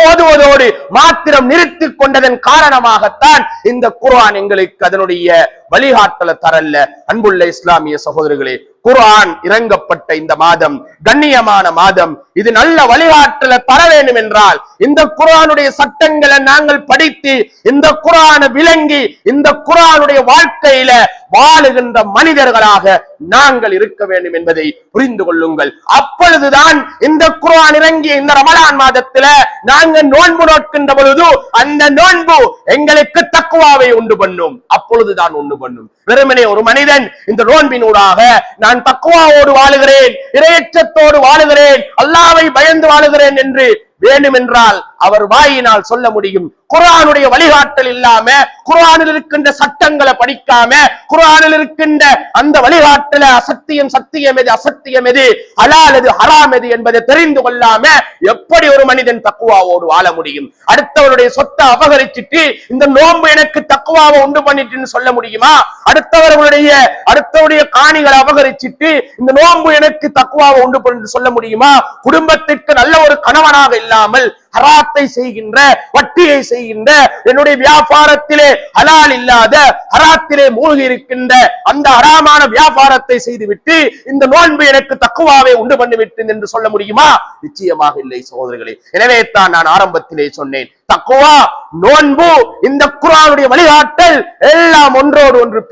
Speaker 1: ஓதுவதோடு மாத்திரம் நிறுத்திக் கொண்டதன் காரணமாகத்தான் இந்த குர்ஆன் எங்களுக்கு அதனுடைய வழிகாட்டல தரல்ல. அன்புள்ள இஸ்லாமிய சகோதரர்களே, குர்ஆன் இறங்கப்பட்ட இந்த மாதம் கண்ணியமான மாதம். இது நல்ல வழிகாட்டல தர வேண்டும் என்றால் இந்த குர்ஆனுடைய சட்டங்களை நாங்கள் படித்து, இந்த குர்ஆனை விளங்கி, இந்த குர்ஆனுடைய வாழ்க்கையில வாழுகின்ற மனிதர்களாக நாங்கள் இருக்க வேண்டும் என்பதை புரிந்து கொள்ளுங்கள். அப்பொழுதுதான் இந்த குர்ஆன் இறங்கிய இந்த ரமலான் மாதத்துல நாங்க நோன்பு நோக்கின்ற பொழுது அந்த நோன்பு எங்களுக்கு தக்வாவை உண்டு பண்ணும். அப்பொழுதுதான் உண்டு பண்ணும். வெறுமனே ஒரு மனிதன் இந்த நோன்பினூடாக நான் தக்வாவோடு வாழுகிறேன், இறையச்சத்தோடு வாழுகிறேன், அல்லாஹ்வை பயந்து வாழுகிறேன் என்று வேண்டுமென்றால் அவர் வாயினால் சொல்ல முடியும். குர்ஆனுடைய வழிகாட்டல் இல்லாம, குர்ஆனில் இருக்கின்ற சட்டங்களை படிக்காம, குர்ஆனில் இருக்கின்ற அந்த வழிகாட்டல அசத்தியம் சத்தியம் எது, அசத்தியம் எது, ஹலால் எது, ஹராம் எது என்பதை தெரிந்து கொள்ளாம எப்படி ஒரு மனிதன் தக்வாவோடு வாழ முடியும்? அடுத்தவருடைய சொத்தை அபகரிச்சுட்டு இந்த நோன்பு எனக்கு தக்வாவை உண்டு பண்ணிட்டுன்னு சொல்ல முடியுமா? அடுத்தவருடைய காணிகளை அபகரிச்சுட்டு இந்த நோன்பு எனக்கு தக்வாவை உண்டு பண்ணி சொல்ல முடியுமா? குடும்பத்திற்கு நல்ல ஒரு கணவனாக இல்லாமல் ஹராத்தை செய்கின்ற, வட்டியை செய்கின்ற, என்னுடைய வியாபாரத்திலே ஹலால் இல்லாத ஹராத்திலே மூழ்கி இருக்கின்ற அந்த ஹராமான வியாபாரத்தை செய்துவிட்டு இந்த நோன்பு எனக்கு தக்வாவை உண்டு பண்ணிவிட்டு என்று சொல்ல முடியுமா? நிச்சயமாக இல்லை சகோதரர்களே. எனவே தான் நான் ஆரம்பத்திலே சொன்னேன், தக்வா, நோன்பு, இந்த குர்ஆனுடைய வழிகாட்டல் எல்லாம் ஒன்றோடு ஒன்று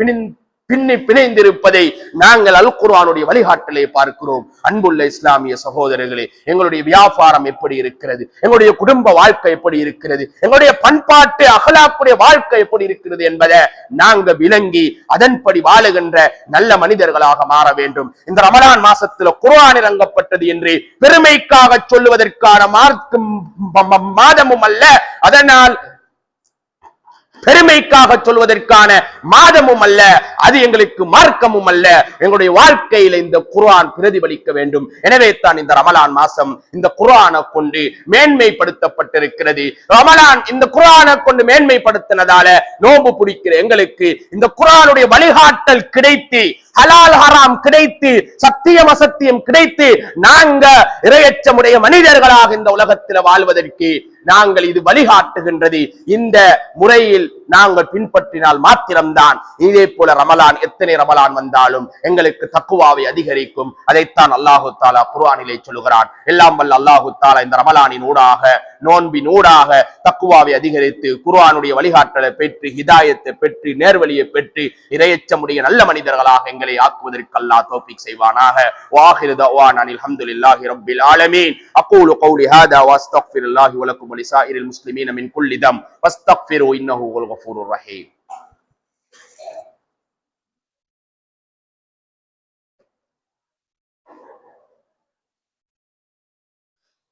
Speaker 1: பிணைந்திருப்பதை நாங்கள் அல் குர்ஆனுடைய வழிகாட்டலை பார்க்கிறோம். அன்புள்ள இஸ்லாமிய சகோதரர்களே, எங்களுடைய வியாபாரம் எப்படி இருக்கிறது, எங்களுடைய குடும்ப வாழ்க்கை எப்படி இருக்கிறது, எங்களுடைய பண்பாட்டு அகலாக்குடைய வாழ்க்கை எப்படி இருக்கிறது என்பதை நாங்கள் விளங்கி அதன்படி வாழுகின்ற நல்ல மனிதர்களாக மாற வேண்டும். இந்த ரமலான் மாசத்துல குர்ஆன் இறங்கப்பட்டது என்று பெருமைக்காக சொல்லுவதற்கான மாதமும் அல்ல. அதனால் பெருமைக்காக சொல்வதற்கான மாதமும் அல்ல, அது எங்களுக்கு மார்க்கமும் அல்ல. எங்களுடைய வாழ்க்கையில இந்த குர்ஆன் பிரதிபலிக்க வேண்டும். எனவே தான் இந்த ரமலான் மாசம் இந்த குர்ஆனை கொண்டு மேன்மைப்படுத்தப்பட்டிருக்கிறது. ரமலான் இந்த குர்ஆனை கொண்டு மேன்மைப்படுத்தினதால நோன்பு பிடிக்கிற எங்களுக்கு இந்த குர்ஆனுடைய வழிகாட்டல் கிடைத்து, ஹலால் ஹராம் கிடைத்து, சத்தியம் அசத்தியம் கிடைத்து, நாங்க இறையச்சமுடைய மனிதர்களாக இந்த உலகத்தில் வாழ்வதற்கு நாங்கள் இது வழிகாட்டுகின்றது. இந்த முறையில் நாங்கள் பின்பற்றினால் மாத்திரம்தான் இதே போல ரமலான், எத்தனை ரமலான் வந்தாலும் எங்களுக்கு தக்குவாவை அதிகரிக்கும். அதைத்தான் அல்லாஹு தாலா குர்ஆனிலே சொல்லுகிறான். எல்லாம் வல்ல அல்லாஹு தாலா இந்த ரமலானின் ஊடாக, நோன்பின் ஊடாக தக்குவாவை அதிகரித்து, குர்ஆனுடைய வழிகாட்டலை பெற்று, ஹிதாயத்தை பெற்று, நேர்வழியை பெற்று, இறையச்சமுடைய நல்ல மனிதர்களாக எங்களை ஆக்குவதற்கு அல்லாஹ் தௌஃபீக் செய்வானாக. வாஹிரு தஅவானா அல்ஹம்துலில்லாஹி ரப்பில் ஆலமீன். அகூலு கௌலி ஹாதா வஸ்தக்ஃபிருல்லாஹி வலக்கும் வலிசாயிரில் முஸ்லிமீன மின் குல்லி தம் வஸ்தக்ஃபிரு இன்னஹு ஹுவல் கஃபூருர் ரஹீம்.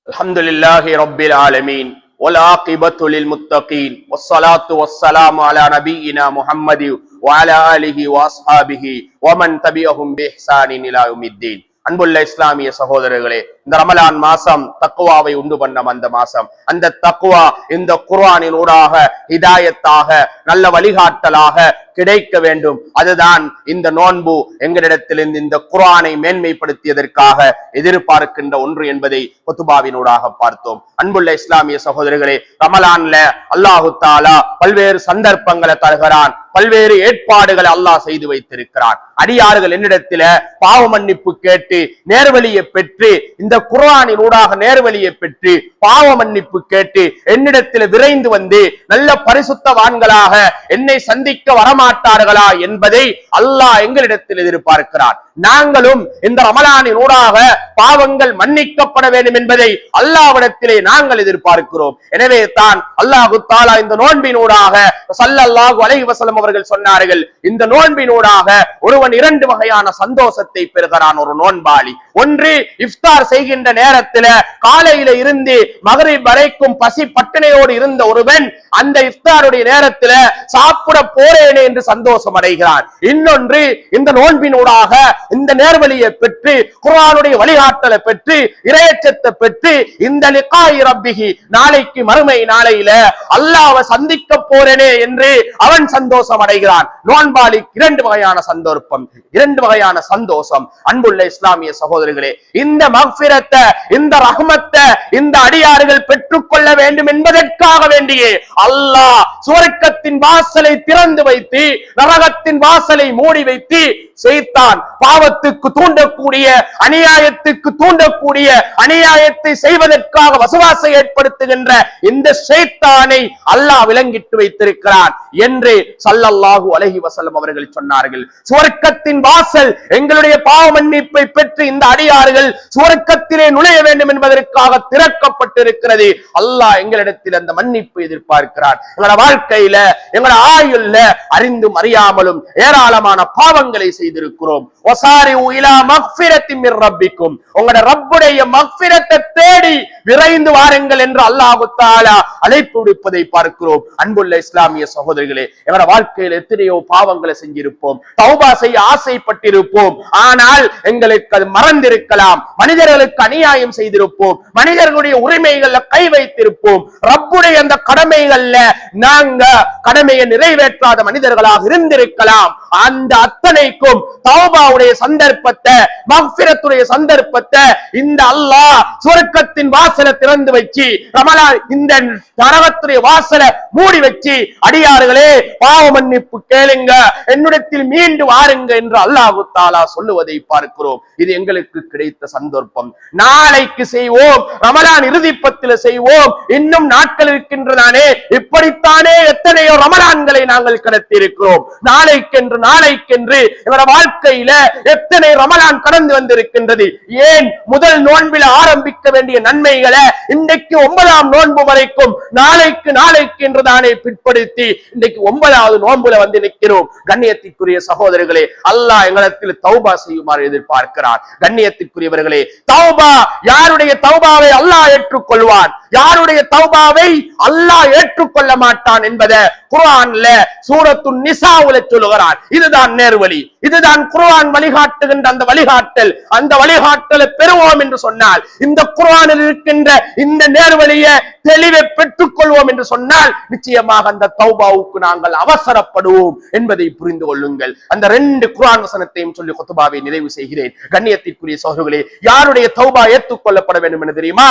Speaker 1: அல்ஹம்துலில்லாஹி ரப்பில் ஆலமீன் والعاقبة للمتقين والصلاة والسلام على نبينا محمد وعلى آله وأصحابه ومن تبعهم بإحسان إلى يوم الدين. அன்புள்ள இஸ்லாமிய சகோதரர்களே, இந்த ரமலான் மாசம் தக்குவாவை உண்டு பண்ண வந்த மாசம். அந்த தக்குவா இந்த குர்ஆனின் ஊடாக ஹிதாயத்தாக, நல்ல வழிகாட்டலாக கிடைக்க வேண்டும். அதுதான் இந்த நோன்பு எங்களிடத்திலிருந்து இந்த குர்ஆனை மேன்மைப்படுத்தியதற்காக எதிர்பார்க்கின்ற ஒன்று என்பதை குத்துபாவினூடாக பார்த்தோம். அன்புள்ள இஸ்லாமிய சகோதரர்களே, ரமலான்ல அல்லாஹு தாலா பல்வேறு சந்தர்ப்பங்களை தருகிறான், பல்வேறு ஏற்பாடுகளை அல்லாஹ் செய்து வைத்திருக்கிறான். அடியார்கள் என்னிடத்தில பாவ மன்னிப்பு கேட்டு நேர்வழியை பெற்று, இந்த குர்ஆனின் ஊடாக நேர்வழியை பெற்று பாவ மன்னிப்பு கேட்டு என்னிடத்தில் விரைந்து வந்து நல்ல பரிசுத்தவான்களாக என்னை சந்திக்க வரமாட்டார்களா என்பதை அல்லாஹ் எங்களிடத்தில் எதிர்பார்க்கிறார். நாங்களும் இந்த ரமலானின் ஊடாக பாவங்கள் மன்னிக்கப்பட வேண்டும் என்பதை அல்லாஹ்விடத்திலே நாங்கள் எதிர்பார்க்கிறோம். எனவே தான் அல்லாஹு தஆலா இந்த நோன்பினூடாக ஸல்லல்லாஹு அலைஹி வஸல்லம் அவர்கள் சொன்னார்கள், இந்த நோன்பினூடாக ஒருவன் இரண்டு வகையான சந்தோஷத்தை பெறுகிறான். ஒரு நோன்பாளி, ஒன்று இஃப்தார் செய்கின்ற நேரத்தில் காலையில இருந்து மகரிப் வரைக்கும் பசி பட்டினையோடு இருந்த ஒருவன் அந்த இஃப்தாருடைய நேரத்தில் சாப்பிட போறேனே என்று சந்தோஷம் அடைகிறான். இன்னொன்று இந்த நோன்பினூடாக இந்த நேர்வழியை பெற்று, குர்ஆனுடைய வழிகாட்டலை பெற்று, இறையச்சத்தை பெற்று, இந்த லிகாய் ரப்பிஹி, நாளைக்கு மறுமை நாளையில அல்லாஹ்வை சந்திக்க போறேனே என்று அவன் சந்தோஷம் அடைகிறான். நோன்பாளிக்கு இரண்டு வகையான சந்தர்ப்பம், இரண்டு வகையான சந்தோஷம். அன்புள்ள இஸ்லாமிய சகோதரர்களே, இந்த மக்ஃபிரத்தை, இந்த ரஹ்மத்தை இந்த அடியார்கள் பெற்றுக்கொள்ள வேண்டும் என்பதற்காக வேண்டியே அல்லாஹ் சுவர்க்கத்தின் வாசலை திறந்து வைத்து நரகத்தின் வாசலை மூடி வைத்து, ஷைத்தான் பாவத்துக்கு தூண்டக்கூடிய, அநியாயத்துக்கு தூண்டக்கூடிய, அநியாயத்தை செய்வதற்காக வசுவாசை ஏற்படுத்துகின்ற இந்த ஷைத்தானை அல்லாஹ் விலங்கிட்டு வைத்திருக்கிறான் என்று ஸல்லல்லாஹு அலைஹி வஸல்லம் அவர்கள் சொன்னார்கள். சுவர்க்கத்தின் வாசல் எங்களுடைய பாவ மன்னிப்பை பெற்று இந்த அடியார்கள் சுவர்க்கத்திலே நுழைய வேண்டும் என்பதற்காக திறக்கப்பட்டிருக்கிறது. அல்லாஹ் எங்களிடத்தில் அந்த மன்னிப்பை எதிர்பார்க்கிறான். எங்களோட வாழ்க்கையில, எங்களோட ஆயுள்ல அறிந்தும் அறியாமலும் ஏராளமான பாவங்களை செய்திருக்கிறோம். உங்களோட ரப்புடைய மக்ஃபிரத்தை தேடி விரைந்து வாருங்கள் என்று அல்லாஹ் தஆலா அழைப்பு விடுப்பதை பார்க்கிறோம். அன்புள்ள இஸ்லாமிய சகோதரிகளே, எங்களோட வாழ்க்கையில் எத்தனையோ பாவங்களை செஞ்சிருப்போம், தௌபா செய்ய ஆசைப்பட்டிருப்போம். ஆனால் எங்களுக்கு அது மறந்திருக்கலாம். மனிதர்களுக்கு அநியாயம் செய்திருப்போம், மனிதர்களுடைய உரிமைகள்ல கை வைத்திருப்போம், ரப்புடைய அந்த கடமைகள்ல நாங்க கடமையை நிறைவேற்றாத மனிதர்களாக இருந்திருக்கலாம். அந்த அத்தனைக்கும் தௌபாவுடைய சந்தர்ப்பத்தை, மக்ஃபிரத்துடைய சந்தர்ப்பத்தை இந்த அல்லாஹ் சுவர்க்கத்தின் வாசலை திறந்து வச்சு, ரமலான் இந்த நரகத்துடைய வாசலை மூடி வச்சு, அடியார்களே பாவ மன்னிப்பு கேளுங்க, என்னிடத்தில் மீண்டு வாருங்க என்று அல்லாஹ் தஆலா சொல்லுவதை பார்க்கிறோம். இது எங்களுக்கு கிடைத்த சந்தர்ப்பம். நாளைக்கு செய்வோம், ரமலான் இறுதிப்பத்தில் செய்வோம், இன்னும் நாட்கள் இருக்கின்றதானே, இப்படித்தானே எத்தனையோ ரமலான்களை நாங்கள் கடத்தி இருக்கிறோம். நாளைக்கு என்று நாளைக்கென்று எங்களோட வாழ்க்கையில எத்தனை ரமலான் கடந்து வந்திருக்கின்றது. ஏன் முதல் நோன்பில் ஆரம்பிக்க வேண்டிய நன்மைகளை இன்றைக்கு 9ஆம் நோன்பு வரைக்கும் நாளைக்கு என்றுதானே பிற்படுத்தி இன்றைக்கு 9வது நோன்புல வந்து நிற்கிறோம். கண்ணியத்திற்குரிய சகோதரர்களே, அல்லாஹ் எங்களிடத்தில் தௌபா செய்யுமாறு எதிர்பார்க்கிறார். கண்ணியத்திற்குரியவர்களே, தௌபா, யாருடைய தௌபாவை அல்லாஹ் ஏற்றுக்கொள்வான், யாருடைய தௌபாவை அல்லாஹ் ஏற்றுக்கொள்ள மாட்டான் என்பதை குர்ஆன்ல சூரத்துன் நிசாவுல சொல்லுகிறான். இதுதான் நேர்வழி, இதுதான் குர்ஆன் வழிகாட்டுகின்ற அந்த வழிகாட்டல். அந்த வழிகாட்டலை பெறுவோம் என்று சொன்னால், இந்த குர்ஆனில் இருக்கின்ற இந்த நேர்வழியை தெளிவை பெற்றுக் கொள்வோம் என்று சொன்னால், நிச்சயமாக அந்த தௌபாவுக்கு நாங்கள் அவசரப்படுவோம் என்பதை புரிந்து கொள்ளுங்கள். அந்த 2 குர்ஆன் வசனத்தையும் சொல்லி குத்பாவை நிறைவு செய்கிறேன். கண்ணியத்திற்குரிய சகோதரர்களே, யாருடைய தௌபா ஏற்றுக்கொள்ளப்பட வேண்டும் என்று தெரியுமா?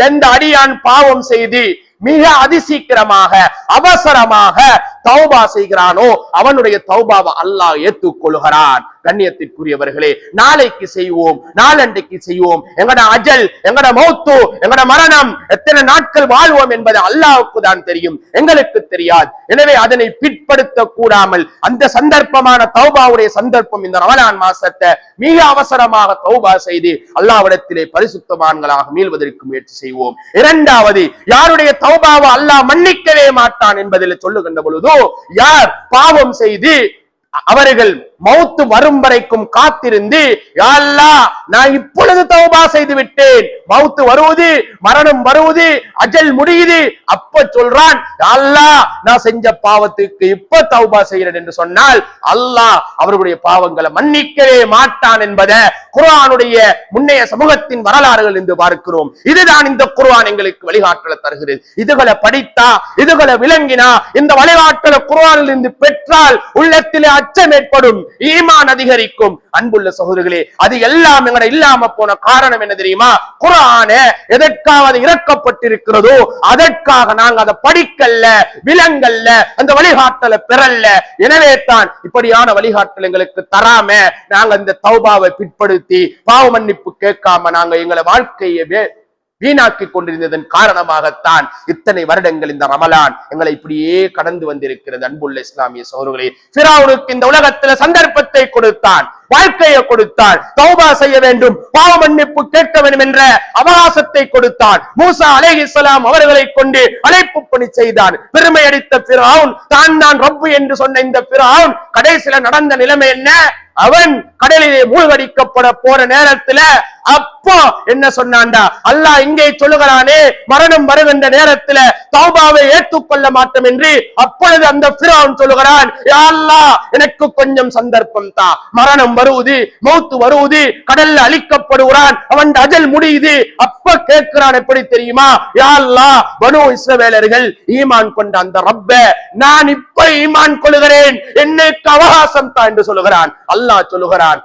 Speaker 1: எந்த அடியான் பாவம் செய்து மிக அதிசீக்கிரமாக அவசரமாக தௌபா செய்கிறானோ அவனுடைய தௌபாவை அல்லாஹ் ஏற்றுக்கொள்கிறான். கண்ணியத்திற்குரியவர்களே, நாளைக்கு செய்வோம், நாளண்டைக்கு செய்வோம், எங்கட அஜல், எங்கட மௌத்து, எங்கட மரணம், எத்தனை நாட்கள் வாழ்வோம் என்பது அல்லாஹ்வுக்கு தான் தெரியும், எங்களுக்கு தெரியாது. எனவே அதனை பிற்படுத்த கூடாமல் அந்த சந்தர்ப்பமான தௌபாவுடைய சந்தர்ப்பம் இந்த ரமலான் மாசத்தை மிக அவசரமாக தௌபா செய்து அல்லாஹ்விடத்திலே பரிசுத்தவான்களாக மீள்வதற்கு முயற்சி செய்வோம். இரண்டாவது, யாருடைய தௌபாவை அல்லாஹ் மன்னிக்கவே மாட்டான் என்பதில் சொல்லுகின்ற பொழுதோ, யார் பாவம் செய்து அவர்கள் மௌத்து வரும் வரைக்கும் காத்திருந்து, யா அல்லாஹ் நான் இப்பொழுது தௌபா செய்து விட்டேன், மௌத்து வருவது, மரணம் வருவது, அஜல் முடியுது, அப்ப சொல்றான், யா அல்லாஹ் நான் செஞ்ச பாவத்துக்கு இப்ப தௌபா செய்கிறேன் என்று சொன்னால் அல்லாஹ் அவர்களுடைய பாவங்களை மன்னிக்கவே மாட்டான் என்பதை குர்ஆனுடைய முன்னைய சமூகத்தின் வரலாறுகள் என்று பார்க்கிறோம். இதுதான் இந்த குர்ஆன் எங்களுக்கு வழிகாட்டலை தருகிறது. இதுகளை படித்தா, இதுகளை விளங்கினா, இந்த வழிகாட்டலை குர்ஆனில் இருந்து பெற்றால் உள்ளத்திலே அச்சம் ஏற்படும், ஈமான் அதிகரிக்கும். அன்புள்ள சகோதரர்களே, அது எல்லாம் எங்கட இல்லாம போன காரணம் என்ன தெரியுமா? குர்ஆன் எதற்காக அது இறக்கப்பட்டிருக்கிறதோ அதற்காக நாங்க அதை படிக்கல்ல, விளங்கல்ல, அந்த வழிகாட்டலை பெறல்ல. எனவே தான் இப்படியான வழிகாட்டல் எங்களுக்கு தராம நாங்க இந்த தௌபாவை பிற்படுத்தி பாவ மன்னிப்பு கேட்காம நாங்க எங்களை வாழ்க்கையை வீணாக்கி கொண்டிருந்ததன் காரணமாகத்தான் இத்தனை வருடங்கள் இந்த ரமலான் எங்களை இப்படியே கடந்து வந்திருக்கிறது. அன்புள்ள இஸ்லாமிய சகோதரர்களே, ஃபிரௌனுக்கு இந்த உலகத்துல சந்தர்ப்பத்தை கொடுத்தான், வாழ்க்கையை கொடுத்தான், தௌபா செய்ய வேண்டும், பாவ மன்னிப்பு கேட்க வேண்டும் என்ற அவகாசத்தை கொடுத்தான். மூசா அலைஹிஸ்ஸலாம் அவர்களை கொண்டு அழைப்பு பணி செய்தான். பெருமை அடித்த ஃபிரௌன், தான் ரப்பு என்று சொன்ன இந்த ஃபிரௌன் கடைசியில நடந்த நிலைமை என்ன? அவன் கடலிலே மூழ்கடிக்கப்பட போற நேரத்துல அப்போ என்ன சொன்னான்டா? அல்லாஹ் இங்கே சொல்லுகிறானே, மரணம் வருகின்ற நேரத்துல தௌபாவை ஏற்றுக்கொள்ள மாட்டோம் என்று. அப்பொழுது அந்த ஃபிரௌன் சொல்லுகிறான், யா அல்லாஹ் எனக்கு கொஞ்சம் சந்தர்ப்பம் தா, மரணம் வருவது, மௌத்து வருவது, கடல்ல அழிக்கப்படுகிறான், அவன் அஜல் முடியுது. அப்ப கேட்கிறான், எப்படி தெரியுமா? யா அல்லாஹ் பனூ இஸ்ரவேலர்கள் ஈமான் கொண்ட அந்த ரப்ப நான் இப்ப ஈமான் கொள்கிறேன், என்னைக்கு அவகாசம் தா என்று சொல்லுகிறான். அல்லாஹ் சொல்லுகிறான்,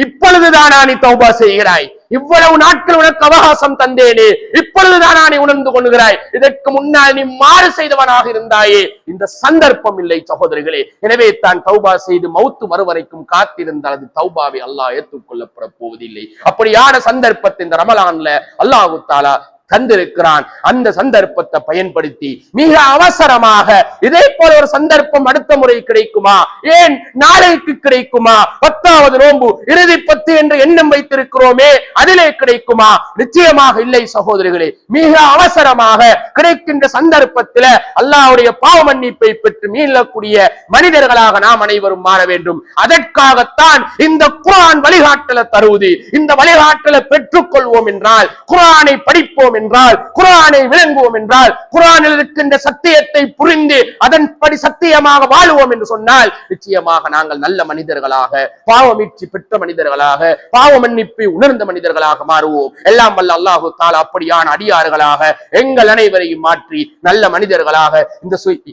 Speaker 1: இப்பொழுதுதானா நீ தௌபா செய்கிறாய்? இவ்வளவு நாட்கள் உனக்கு அவகாசம் தந்தேனே, இப்பொழுதுதானா நீ உணர்ந்து கொள்கிறாய்? இதற்கு முன்னால் நீ மாறு செய்தவனாக இருந்தாயே. இந்த சந்தர்ப்பம் இல்லை சகோதரிகளே. எனவே தான் தௌபா செய்து மௌத்து மறுவரைக்கும் காத்திருந்தால் அது தௌபாவை அல்லாஹ் ஏற்றுக்கொள்ளப்பட போவதில்லை. அப்படியான சந்தர்ப்பத்தை இந்த ரமலான்ல அல்லாஹ் தஆலா தந்திருக்கிறான். அந்த சந்தர்ப்பத்தை பயன்படுத்தி மிக அவசரமாக, இதே போல ஒரு சந்தர்ப்பம் அடுத்த முறை கிடைக்குமா? ஏன் நாளைக்கு கிடைக்குமா? 10வது நோன்பு இறுதி 10 என்று எண்ணம் வைத்திருக்கிறோமே, அதிலே கிடைக்குமா? நிச்சயமாக இல்லை சகோதரிகளே. மிக அவசரமாக கிடைக்கின்ற சந்தர்ப்பத்தில் அல்லாஹ்வுடைய பாவ மன்னிப்பை பெற்று மீளக்கூடிய மனிதர்களாக நாம் அனைவரும் மாற வேண்டும். அதற்காகத்தான் இந்த குர்ஆன் வழிகாட்டலை தருவது. இந்த வழிகாட்டலை பெற்றுக் கொள்வோம் என்றால், குர்ஆனை படிப்போம் என்றால், குர்ஆனை விளங்குவோம் என்றால், குர்ஆனில் இருக்கின்ற சத்தியத்தை புரிந்து அதன்படி சத்தியமாக வாழுவோம் என்று சொன்னால் நிச்சயமாக நாங்கள் நல்ல மனிதர்களாக, பாவ மீட்சி பெற்ற மனிதர்களாக, பாவ மன்னிப்பை உணர்ந்த மனிதர்களாக மாறுவோம். எல்லாம் வல்ல அல்லாஹு தஆலா அப்படியான அடியார்களாக எங்கள் அனைவரையும் மாற்றி நல்ல மனிதர்களாக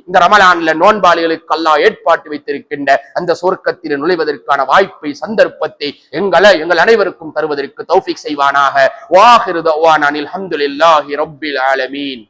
Speaker 1: இந்த ரமலான்ல நோன்பாளிகளுக்கு அல்லாஹ் ஏற்பாட்டு வைத்திருக்கின்ற அந்த சொர்க்கத்தில் நுழைவதற்கான வாய்ப்பை, சந்தர்ப்பத்தை எங்கள் அனைவருக்கும் தருவதற்கு தௌஃபீக் செய்வானாக. வாஹிரு தஅவானா அல்ஹம்துலில்லாஹி ரப்பில் ஆலமீன்.